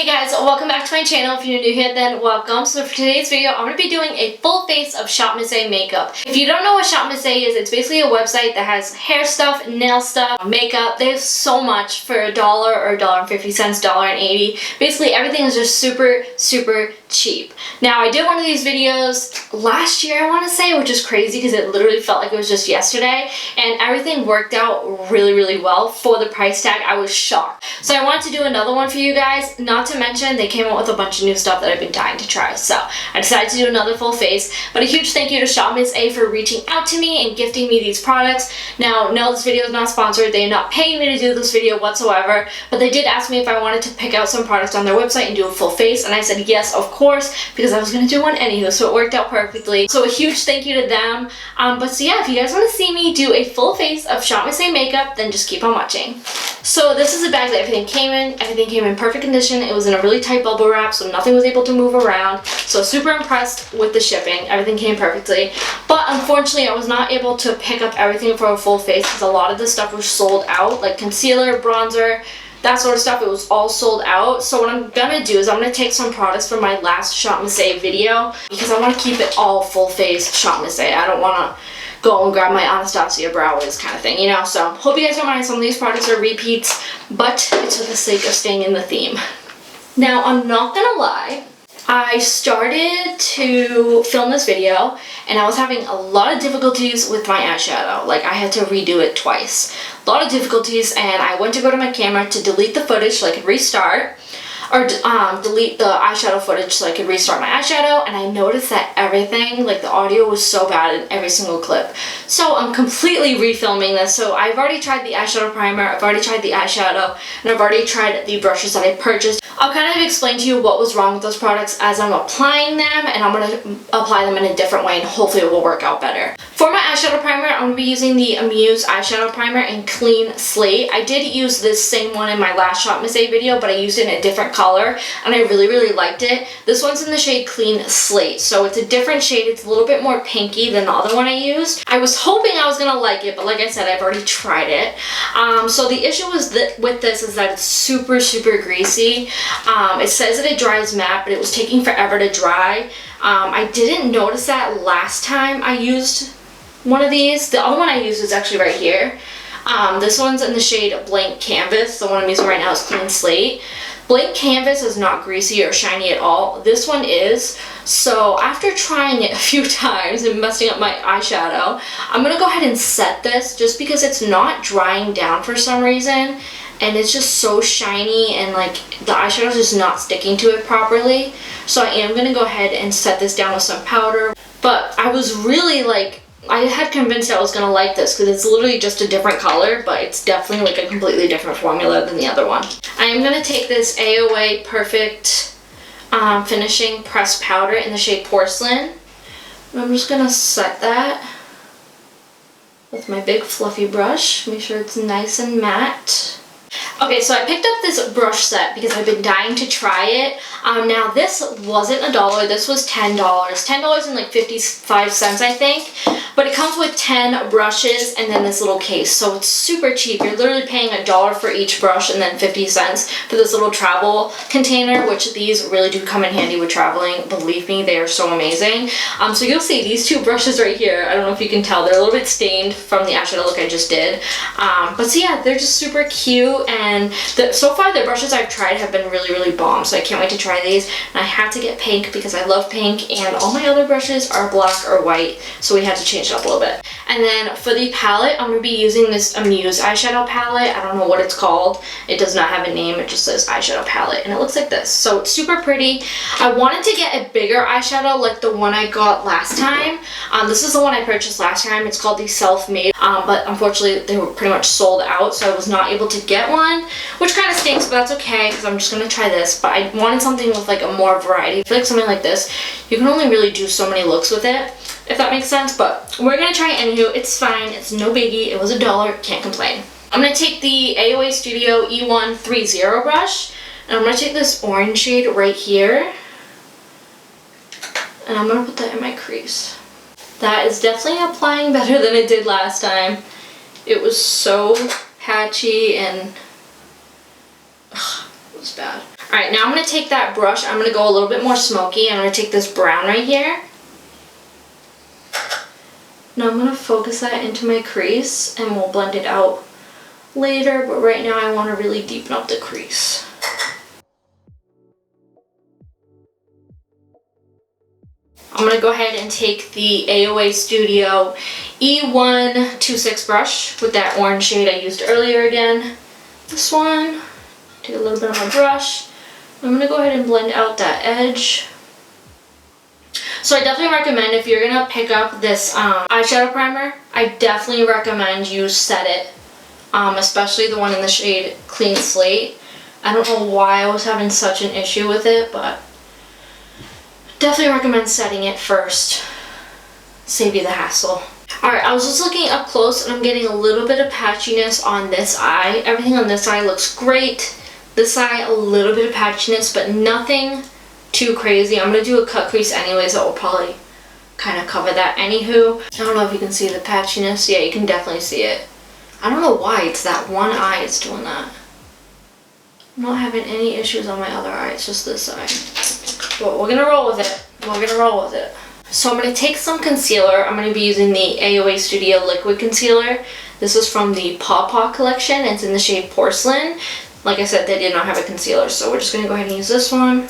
Hey guys, welcome back to my channel. If you're new here, then welcome. So for today's video, I'm going to be doing a full face of Shopmissa makeup. If you don't know what Shopmissa is, it's basically a website that has hair stuff, nail stuff, makeup. They have so much for $1 or $1.50, $1.80. Basically everything is just super cheap. Now I did one of these videos last year, I want to say, which is crazy because it literally felt like it was just yesterday, and everything worked out really well for the price tag. I was shocked. So I wanted to do another one for you guys. Not to mention they came out with a bunch of new stuff that I've been dying to try, so I decided to do another full face. But a huge thank you to Shopmissa for reaching out to me and gifting me these products. Now, no, this video is not sponsored. They are not paying me to do this video whatsoever, but they did ask me if I wanted to pick out some products on their website and do a full face, and I said yes, of course, because I was going to do one anywho, so it worked out perfectly. So a huge thank you to them. So yeah, if you guys want to see me do a full face of Shopmissa makeup, then just keep on watching. So this is the bag that everything came in. Everything came in perfect condition. It was in a really tight bubble wrap, so nothing was able to move around. So super impressed with the shipping. Everything came perfectly. But unfortunately, I was not able to pick up everything for a full face because a lot of the stuff was sold out, like concealer, bronzer, that sort of stuff. It was all sold out. So what I'm gonna do is I'm gonna take some products from my last Shopmissa video because I want to keep it all full face Shopmissa. I don't want to go and grab my Anastasia Brow Wiz kind of thing, you know? So hope you guys don't mind. Some of these products are repeats, but it's for the sake of staying in the theme. Now, I'm not gonna lie, I started to film this video and I was having a lot of difficulties with my eyeshadow. Like, I had to redo it twice. A lot of difficulties, and I went to go to my camera to delete the footage so I could restart, or delete the eyeshadow footage so I could restart my eyeshadow, and I noticed that everything, like the audio was so bad in every single clip. So I'm completely refilming this. So I've already tried the eyeshadow primer, I've already tried the eyeshadow, and I've already tried the brushes that I purchased. I'll kind of explain to you what was wrong with those products as I'm applying them, and I'm going to apply them in a different way, and hopefully it will work out better. For my eyeshadow primer, I'm going to be using the Amuse eyeshadow primer in Clean Slate. I did use this same one in my last Shopmissa video, but I used it in a different color, and I really liked it. This one's in the shade Clean Slate, so it's a different shade. It's a little bit more pinky than the other one I used. I was hoping I was going to like it, but like I said, I've already tried it. So the issue was with this is that it's super greasy. It says that it dries matte, but it was taking forever to dry. I didn't notice that last time I used one of these. The other one I used is actually right here. This one's in the shade Blank Canvas. The one I'm using right now is Clean Slate. Blank Canvas is not greasy or shiny at all. This one is. So after trying it a few times and messing up my eyeshadow, I'm going to go ahead and set this just because it's not drying down for some reason. And it's just so shiny, and like the eyeshadow's just not sticking to it properly. So I am going to go ahead and set this down with some powder. But I was really like, I had convinced I was going to like this because it's literally just a different color, but it's definitely like a completely different formula than the other one. I am going to take this AOA Perfect Finishing Pressed Powder in the shade Porcelain. And I'm just going to set that with my big fluffy brush. Make sure it's nice and matte. Okay, so I picked up this brush set because I've been dying to try it. Now this wasn't $1, this was $10. $10 and like 55 cents, I think. But it comes with 10 brushes and then this little case, so it's super cheap. You're literally paying $1 for each brush and then 50 cents for this little travel container, which these really do come in handy with traveling. Believe me, they are so amazing. So you'll see these two brushes right here. I don't know if you can tell, they're a little bit stained from the eyeshadow look I just did. But so yeah, they're just super cute, and so far the brushes I've tried have been really bomb, so I can't wait to try these. And I had to get pink because I love pink, and all my other brushes are black or white, so we had to change it up a little bit. And then for the palette, I'm going to be using this Amuse eyeshadow palette. I don't know what it's called. It does not have a name. It just says eyeshadow palette, and it looks like this. So it's super pretty. I wanted to get a bigger eyeshadow like the one I got last time. This is the one I purchased last time. It's called the Self-Made, but unfortunately they were pretty much sold out, so I was not able to get one, which kind of stinks, but that's okay because I'm just going to try this. But I wanted something with like a more variety. I feel like something like this, you can only really do so many looks with it, if that makes sense. But we're going to try it anywho. It's fine. It's no biggie. It was $1. Can't complain. I'm going to take the AOA Studio E130 brush, and I'm going to take this orange shade right here, and I'm going to put that in my crease. That is definitely applying better than it did last time. It was so patchy and it was bad. Alright, now I'm going to take that brush. I'm going to go a little bit more smoky. I'm going to take this brown right here. Now I'm going to focus that into my crease and we'll blend it out later. But right now I want to really deepen up the crease. I'm going to go ahead and take the AOA Studio E126 brush with that orange shade I used earlier again. This one. Take a little bit on my brush. I'm going to go ahead and blend out that edge. So I definitely recommend if you're going to pick up this eyeshadow primer, I definitely recommend you set it. Especially the one in the shade Clean Slate. I don't know why I was having such an issue with it, but definitely recommend setting it first. Save you the hassle. Alright, I was just looking up close and I'm getting a little bit of patchiness on this eye. Everything on this eye looks great. This eye, a little bit of patchiness, but nothing too crazy. I'm going to do a cut crease anyways that will probably kind of cover that. Anywho, I don't know if you can see the patchiness. Yeah, you can definitely see it. I don't know why it's that one eye it's doing that. I'm not having any issues on my other eye. It's just this eye. But we're going to roll with it. We're going to roll with it. So I'm going to take some concealer. I'm going to be using the AOA Studio Liquid Concealer. This is from the Paw Paw collection. It's in the shade Porcelain. Like I said, they did not have a concealer, so we're just going to go ahead and use this one.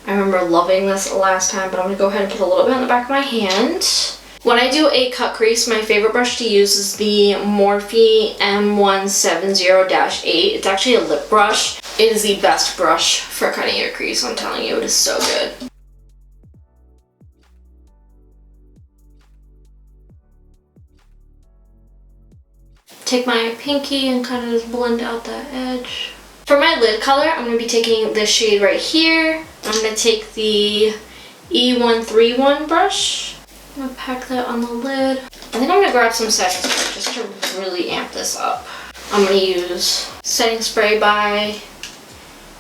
I remember loving this last time, but I'm going to go ahead and put a little bit on the back of my hand. When I do a cut crease, my favorite brush to use is the Morphe M170-8. It's actually a lip brush. It is the best brush for cutting your crease, I'm telling you. It is so good. Take my pinky and kind of just blend out that edge. For my lid color, I'm going to be taking this shade right here. I'm going to take the E131 brush. I'm going to pack that on the lid. I think I'm going to grab some setting spray just to really amp this up. I'm going to use setting spray by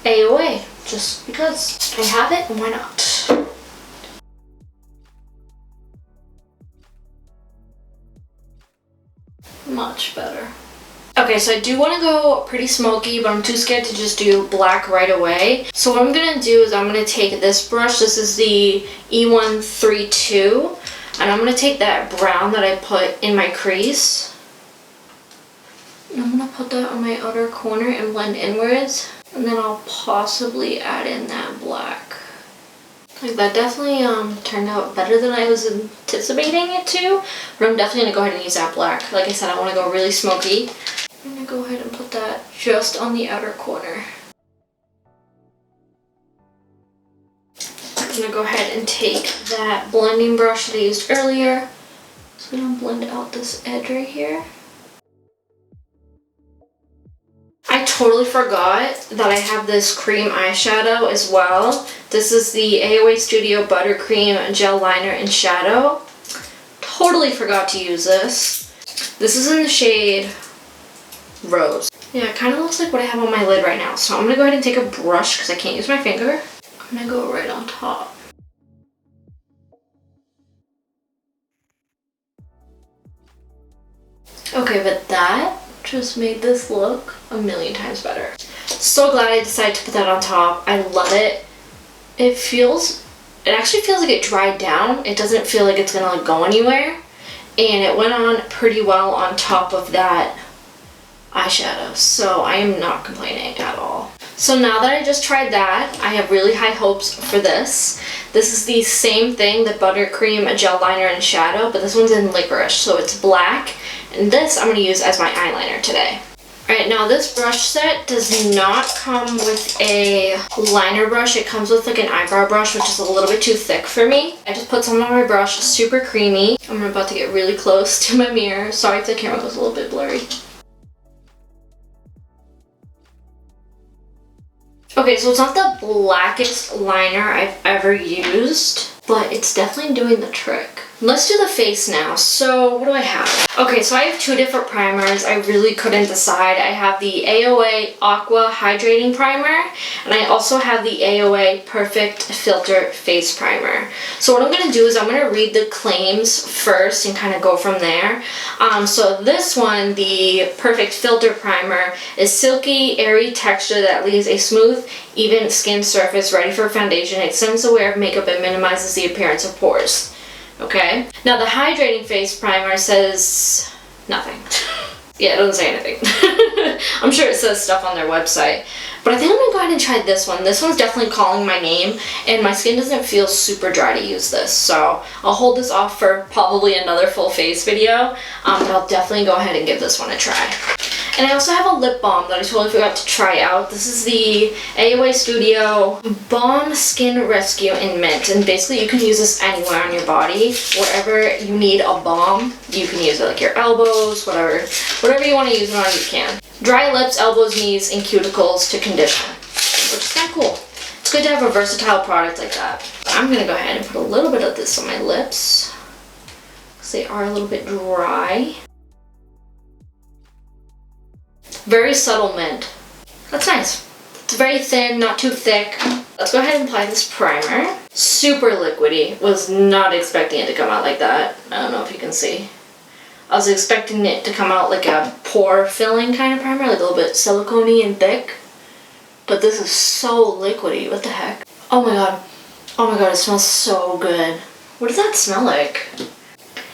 AOA just because I have it and why not. Much better. Okay, so I do want to go pretty smoky, but I'm too scared to just do black right away. So what I'm going to do is I'm going to take this brush. This is the E132. And I'm going to take that brown that I put in my crease. And I'm going to put that on my outer corner and blend inwards. And then I'll possibly add in that black. Like that definitely turned out better than I was anticipating it to. But I'm definitely going to go ahead and use that black. Like I said, I want to go really smoky. I'm going to go ahead and put that just on the outer corner. I'm going to go ahead and take that blending brush that I used earlier. So I'm going to blend out this edge right here. I totally forgot that I have this cream eyeshadow as well. This is the AOA Studio Buttercream Gel Liner in Shadow. Totally forgot to use this. This is in the shade Rose. Yeah, it kind of looks like what I have on my lid right now. So I'm going to go ahead and take a brush because I can't use my finger. I'm going to go right on top. Okay, but that just made this look a million times better. So glad I decided to put that on top. I love it. It actually feels like it dried down. It doesn't feel like it's gonna like go anywhere. And it went on pretty well on top of that eyeshadow. So I am not complaining at all. So now that I just tried that, I have really high hopes for this. This is the same thing, the Buttercream Gel Liner in Shadow, but this one's in Licorice, so it's black. And this I'm going to use as my eyeliner today. Alright, now this brush set does not come with a liner brush. It comes with like an eyebrow brush, which is a little bit too thick for me. I just put some on my brush, super creamy. I'm about to get really close to my mirror. Sorry if the camera goes a little bit blurry. Okay, so it's not the blackest liner I've ever used, but it's definitely doing the trick. Let's do the face now. So what do I have? Okay, so I have two different primers. I really couldn't decide. I have the AOA Aqua Hydrating Primer, and I also have the AOA Perfect Filter Face Primer. So what I'm going to do is I'm going to read the claims first and kind of go from there. So this one, the Perfect Filter Primer, is silky, airy texture that leaves a smooth, even skin surface ready for foundation. It extends the wear of makeup and minimizes the appearance of pores. Okay, now the hydrating face primer says nothing. Yeah, it doesn't say anything. I'm sure it says stuff on their website, but I think I'm gonna go ahead and try this one. This one's definitely calling my name, and my skin doesn't feel super dry to use this, so I'll hold this off for probably another full face video, but I'll definitely go ahead and give this one a try. And I also have a lip balm that I totally forgot to try out. This is the AOA Studio Balm Skin Rescue in Mint. And basically you can use this anywhere on your body. Wherever you need a balm, you can use it, like your elbows, whatever you want to use it on, you can. Dry lips, elbows, knees, and cuticles to condition, which is kind of cool. It's good to have a versatile product like that. I'm going to go ahead and put a little bit of this on my lips, because they are a little bit dry. Very subtle mint. That's nice. It's very thin, not too thick. Let's go ahead and apply this primer. Super liquidy. Was not expecting it to come out like that. I don't know if you can see. I was expecting it to come out like a pore filling kind of primer, like a little bit silicone-y and thick. But this is so liquidy. What the heck? Oh my god. Oh my god, it smells so good. What does that smell like?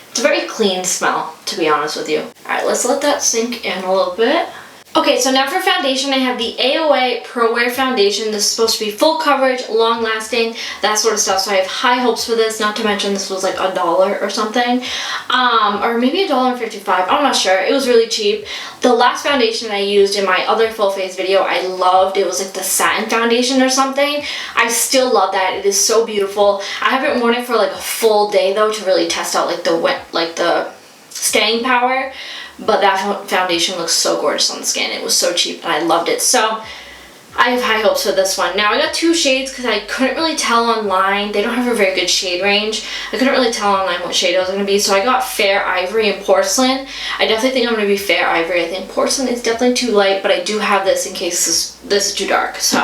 It's a very clean smell, to be honest with you. Alright, let's let that sink in a little bit. Okay, so now for foundation, I have the AOA Prowear Foundation. This is supposed to be full coverage, long lasting, that sort of stuff. So I have high hopes for this, not to mention this was like $1 or something. Or maybe $1.55, I'm not sure. It was really cheap. The last foundation I used in my other full face video, I loved. It was like the satin foundation or something. I still love that. It is so beautiful. I haven't worn it for like a full day though to really test out like the staying power. But that foundation looks so gorgeous on the skin. It was so cheap and I loved it. So I have high hopes for this one. Now I got two shades because I couldn't really tell online. They don't have a very good shade range. I couldn't really tell online what shade it was going to be. So I got Fair Ivory and Porcelain. I definitely think I'm going to be Fair Ivory. I think Porcelain is definitely too light, but I do have this in case this is too dark. So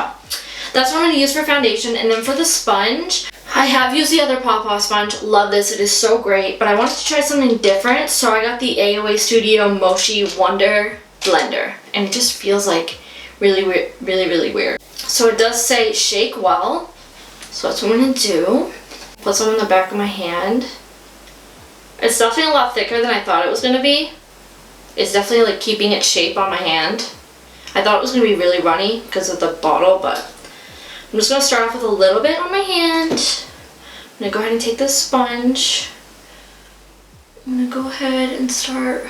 that's what I'm going to use for foundation. And then for the sponge, I have used the other Pawpaw sponge. Love this. It is so great. But I wanted to try something different. So I got the AOA Studio Mochi Wonder Blender. And it just feels like really weird. So it does say shake well. So that's what I'm going to do. Put some in the back of my hand. It's definitely a lot thicker than I thought it was going to be. It's definitely like keeping its shape on my hand. I thought it was going to be really runny because of the bottle, but I'm just going to start off with a little bit on my hand. I'm going to go ahead and take this sponge. I'm going to go ahead and start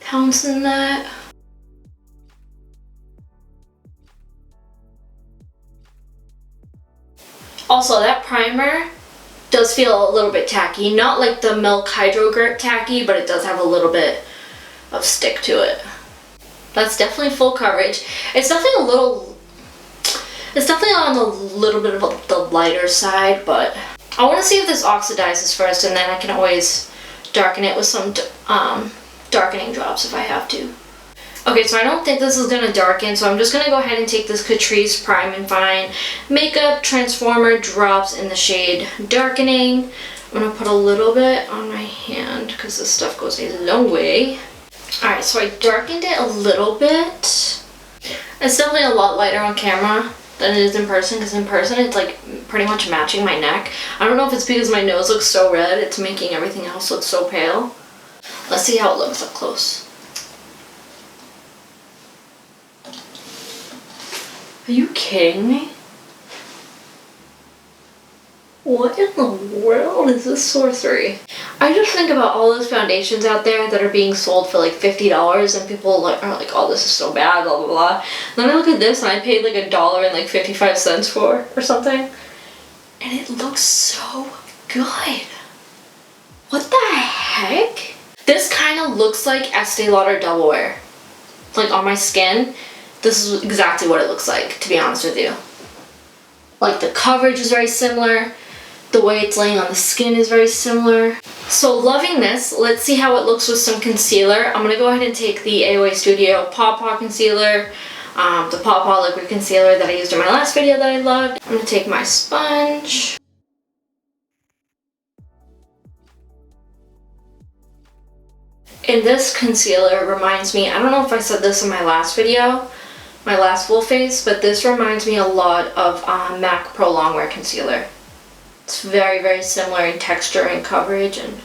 pouncing that. Also, that primer does feel a little bit tacky. Not like the Milk Hydro Grip tacky, but it does have a little bit of stick to it. That's definitely full coverage. It's definitely on a little bit of the lighter side, but I want to see if this oxidizes first, and then I can always darken it with some darkening drops if I have to. Okay, so I don't think this is going to darken, so I'm just going to go ahead and take this Catrice Prime and Fine Makeup Transformer drops in the shade Darkening. I'm going to put a little bit on my hand because this stuff goes a long way. Alright, so I darkened it a little bit. It's definitely a lot lighter on camera than it is in person, because in person it's like pretty much matching my neck. I don't know if it's because my nose looks so red, it's making everything else look so pale. Let's see how it looks up close. Are you kidding me? What in the world is this sorcery? I just think about all those foundations out there that are being sold for like $50 and people are like, oh, this is so bad, blah, blah, blah. Then I look at this and I paid like $1.55 for or something. And it looks so good. What the heck? This kind of looks like Estee Lauder Double Wear. Like on my skin, this is exactly what it looks like, to be honest with you. Like the coverage is very similar. The way it's laying on the skin is very similar. So loving this. Let's see how it looks with some concealer. I'm gonna go ahead and take the AOA Studio Paw Paw Concealer, the Paw Paw Liquid Concealer that I used in my last video that I loved. I'm gonna take my sponge. And this concealer reminds me, I don't know if I said this in my last video, my last full face, but this reminds me a lot of MAC Pro Longwear Concealer. It's very, very similar in texture and coverage, and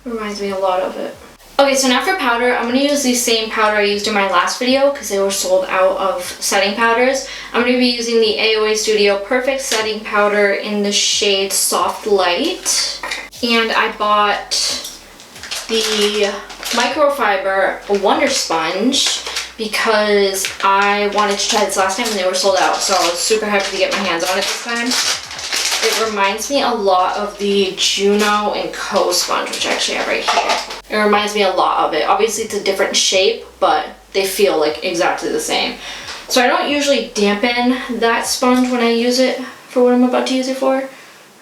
reminds me a lot of it. Okay, so now for powder, I'm going to use the same powder I used in my last video because they were sold out of setting powders. I'm going to be using the AOA Studio Perfect Setting Powder in the shade Soft Light. And I bought the Microfiber Wonder Sponge because I wanted to try this last time and they were sold out, so I was super happy to get my hands on it this time. It reminds me a lot of the Juno and Co sponge, which I actually have right here. It reminds me a lot of it. Obviously it's a different shape, but they feel like exactly the same. So I don't usually dampen that sponge when I use it for what I'm about to use it for. I'm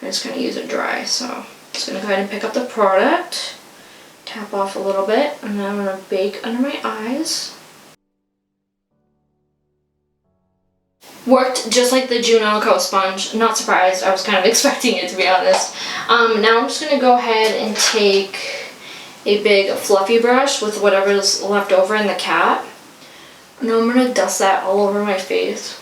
just gonna use it dry. So I'm just gonna go ahead and pick up the product, tap off a little bit, and then I'm gonna bake under my eyes. Worked just like the Juno Co sponge. Not surprised. I was kind of expecting it, to be honest. Now I'm just going to go ahead and take a big fluffy brush with whatever's left over in the cap. Now I'm going to dust that all over my face,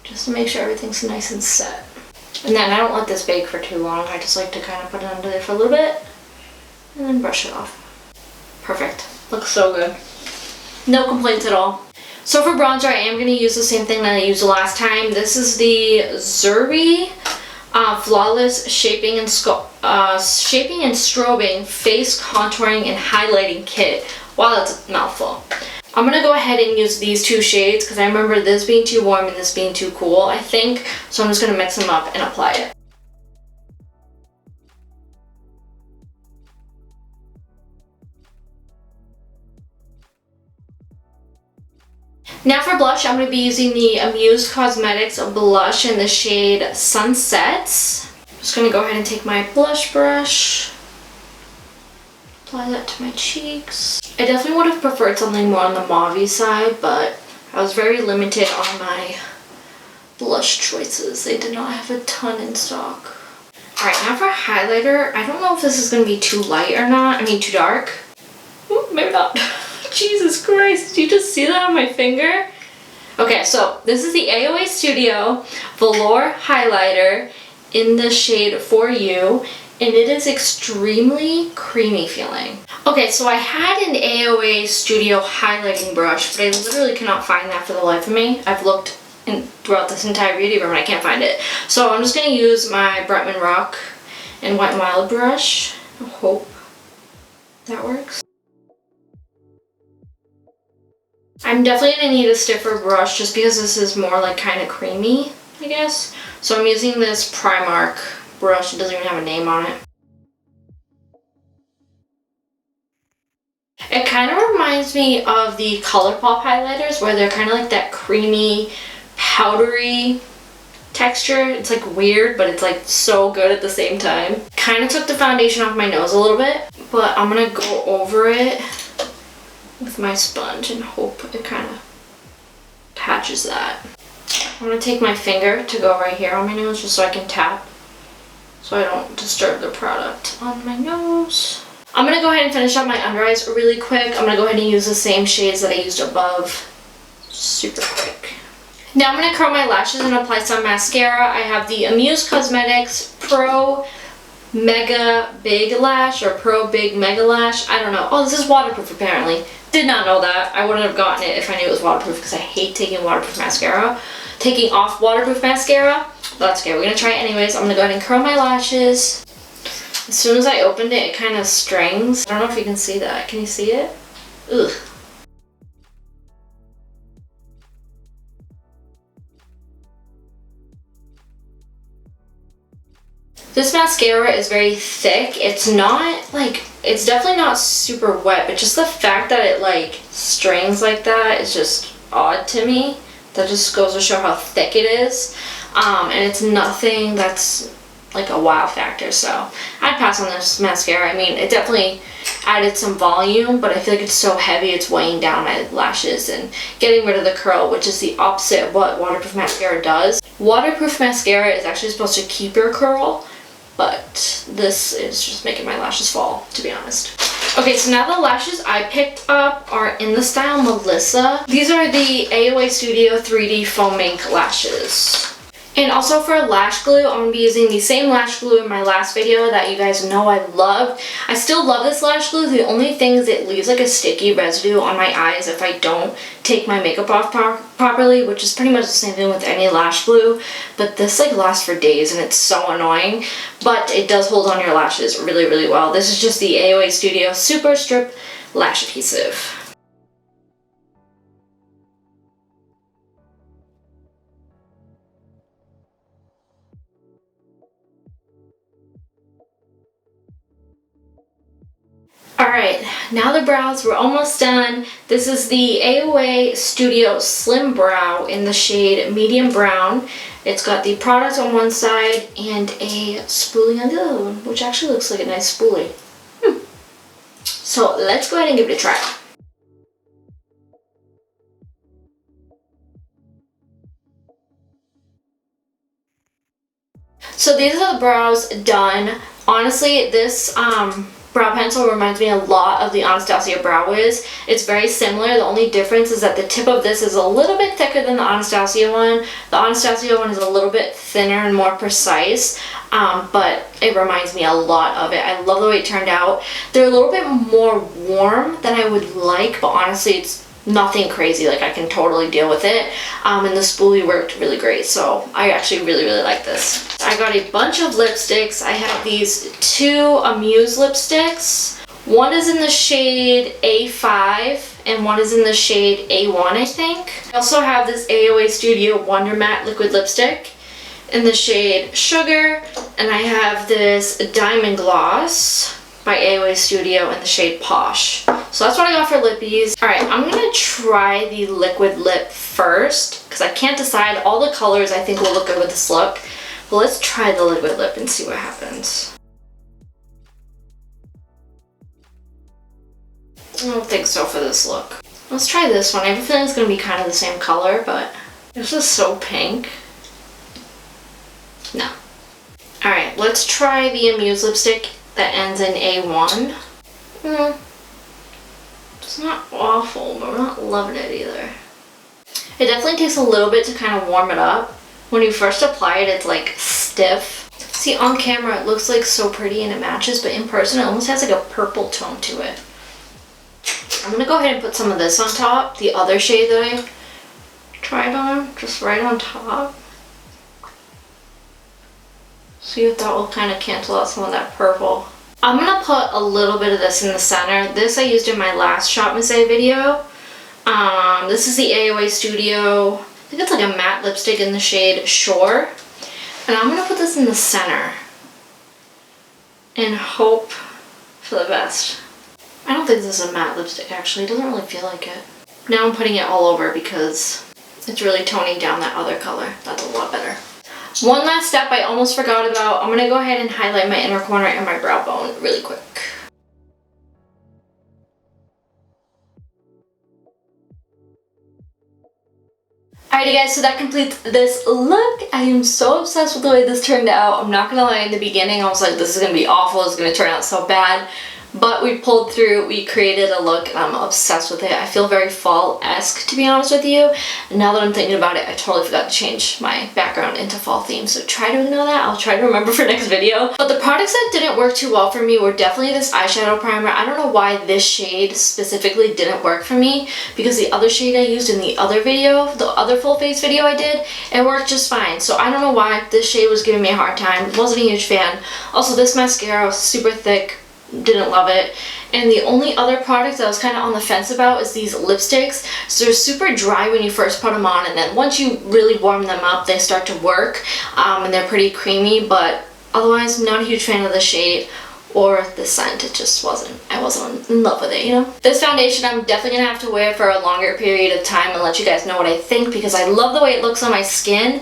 just to make sure everything's nice and set. And then I don't let this bake for too long. I just like to kind of put it under there for a little bit and then brush it off. Perfect. Looks so good. No complaints at all. So for bronzer, I am going to use the same thing that I used last time. This is the Zuri Flawless Shaping and Strobing Face Contouring and Highlighting Kit. Wow, that's a mouthful. I'm going to go ahead and use these two shades because I remember this being too warm and this being too cool, I think. So I'm just going to mix them up and apply it. Now for blush, I'm going to be using the Amuse Cosmetics blush in the shade Sunsets. I'm just going to go ahead and take my blush brush, apply that to my cheeks. I definitely would have preferred something more on the mauve-y side, but I was very limited on my blush choices. They did not have a ton in stock. Alright, now for highlighter, I don't know if this is going to be too light or not. I mean, too dark. Ooh, maybe not. Jesus Christ, did you just see that on my finger? Okay, so this is the AOA Studio Velour highlighter in the shade For You, and it is extremely creamy feeling. Okay, so I had an AOA Studio highlighting brush, but I literally cannot find that for the life of me. I've looked throughout this entire beauty room and I can't find it. So I'm just going to use my Bretman Rock and Wet n Wild brush. I hope that works. I'm definitely going to need a stiffer brush just because this is more like kind of creamy, I guess. So I'm using this Primark brush. It doesn't even have a name on it. It kind of reminds me of the ColourPop highlighters where they're kind of like that creamy, powdery texture. It's like weird, but it's like so good at the same time. Kind of took the foundation off my nose a little bit, but I'm going to go over it with my sponge and hope it kind of patches that. I'm going to take my finger to go right here on my nose just so I can tap so I don't disturb the product on my nose. I'm going to go ahead and finish up my under eyes really quick. I'm going to go ahead and use the same shades that I used above super quick. Now I'm going to curl my lashes and apply some mascara. I have the Amuse Cosmetics Pro Mega Big Lash or Pro Big Mega Lash. I don't know. Oh, this is waterproof apparently. Did not know that. I wouldn't have gotten it if I knew it was waterproof because I hate taking waterproof mascara. Taking off waterproof mascara. But that's okay. We're going to try it anyways. I'm going to go ahead and curl my lashes. As soon as I opened it, it kind of strings. I don't know if you can see that. Can you see it? Ugh. This mascara is very thick. It's not like, it's definitely not super wet, but just the fact that it like strings like that is just odd to me. That just goes to show how thick it is. and it's nothing that's like a wow factor, so I'd pass on this mascara. I mean, it definitely added some volume, but I feel like it's so heavy it's weighing down my lashes and getting rid of the curl, which is the opposite of what waterproof mascara does. Waterproof mascara is actually supposed to keep your curl, but this is just making my lashes fall, to be honest. Okay, so now the lashes I picked up are in the style Melissa. These are the AOA Studio 3D Faux Mink lashes. And also for lash glue, I'm going to be using the same lash glue in my last video that you guys know I loved. I still love this lash glue. The only thing is it leaves like a sticky residue on my eyes if I don't take my makeup off properly, which is pretty much the same thing with any lash glue. But this like lasts for days and it's so annoying. But it does hold on your lashes really, really well. This is just the AOA Studio Super Strip Lash Adhesive. Alright, now the brows, we're almost done. This is the AOA Studio Slim Brow in the shade Medium Brown. It's got the product on one side and a spoolie on the other one, which actually looks like a nice spoolie. So let's go ahead and give it a try. So these are the brows done. Honestly, this brow pencil reminds me a lot of the Anastasia Brow Wiz. It's very similar. The only difference is that the tip of this is a little bit thicker than the Anastasia one. The Anastasia one is a little bit thinner and more precise, but it reminds me a lot of it. I love the way it turned out. They're a little bit more warm than I would like, but honestly it's nothing crazy. Like I can totally deal with it. And the spoolie worked really great, so I actually really, really like this. I got a bunch of lipsticks. I have these two Amuse lipsticks. One is in the shade A5 and one is in the shade A1, I think. I also have this AOA Studio Wonder Matte liquid lipstick in the shade Sugar, and I have this Diamond Gloss by AOA Studio in the shade Posh. So that's what I got for lippies. Alright, I'm gonna try the liquid lip first because I can't decide. All the colors I think will look good with this look. But let's try the liquid lip and see what happens. I don't think so for this look. Let's try this one. I have a feeling it's gonna be kind of the same color, but this is so pink. No. Alright, let's try the Amuse lipstick that ends in A1. It's not awful, but I'm not loving it either. It definitely takes a little bit to kind of warm it up. When you first apply it, it's like stiff. See, on camera it looks like so pretty and it matches, but in person it almost has like a purple tone to it. I'm gonna go ahead and put some of this on top, the other shade that I tried on, just right on top. See if that will kind of cancel out some of that purple. I'm gonna put a little bit of this in the center. This I used in my last Shopmissa video. This is the AOA Studio, I think it's like a matte lipstick in the shade Shore. And I'm gonna put this in the center and hope for the best. I don't think this is a matte lipstick actually, it doesn't really feel like it. Now I'm putting it all over because it's really toning down that other color. That's a lot better. One last step I almost forgot about. I'm gonna go ahead and highlight my inner corner and my brow bone really quick. Alrighty guys, so that completes this look. I am so obsessed with the way this turned out. I'm not gonna lie, in the beginning I was like, this is gonna be awful, it's gonna turn out so bad. But we pulled through, we created a look, and I'm obsessed with it. I feel very fall-esque, to be honest with you. And now that I'm thinking about it, I totally forgot to change my background into fall theme. So try to ignore that. I'll try to remember for next video. But the products that didn't work too well for me were definitely this eyeshadow primer. I don't know why this shade specifically didn't work for me, because the other shade I used in the other video, the other full face video I did, it worked just fine. So I don't know why this shade was giving me a hard time. Wasn't a huge fan. Also, this mascara was super thick. Didn't love it. And the only other product I was kind of on the fence about is these lipsticks. So they're super dry when you first put them on, and then once you really warm them up they start to work, and they're pretty creamy, but otherwise not a huge fan of the shade or the scent. It just wasn't, I wasn't in love with it, you know? This foundation I'm definitely gonna have to wear for a longer period of time and let you guys know what I think, because I love the way it looks on my skin,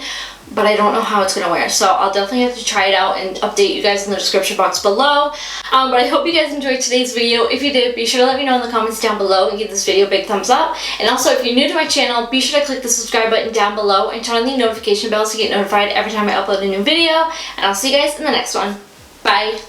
but I don't know how it's gonna wear. So I'll definitely have to try it out and update you guys in the description box below. But I hope you guys enjoyed today's video. If you did, be sure to let me know in the comments down below and give this video a big thumbs up. And also, if you're new to my channel, be sure to click the subscribe button down below and turn on the notification bell to get notified every time I upload a new video. And I'll see you guys in the next one. Bye.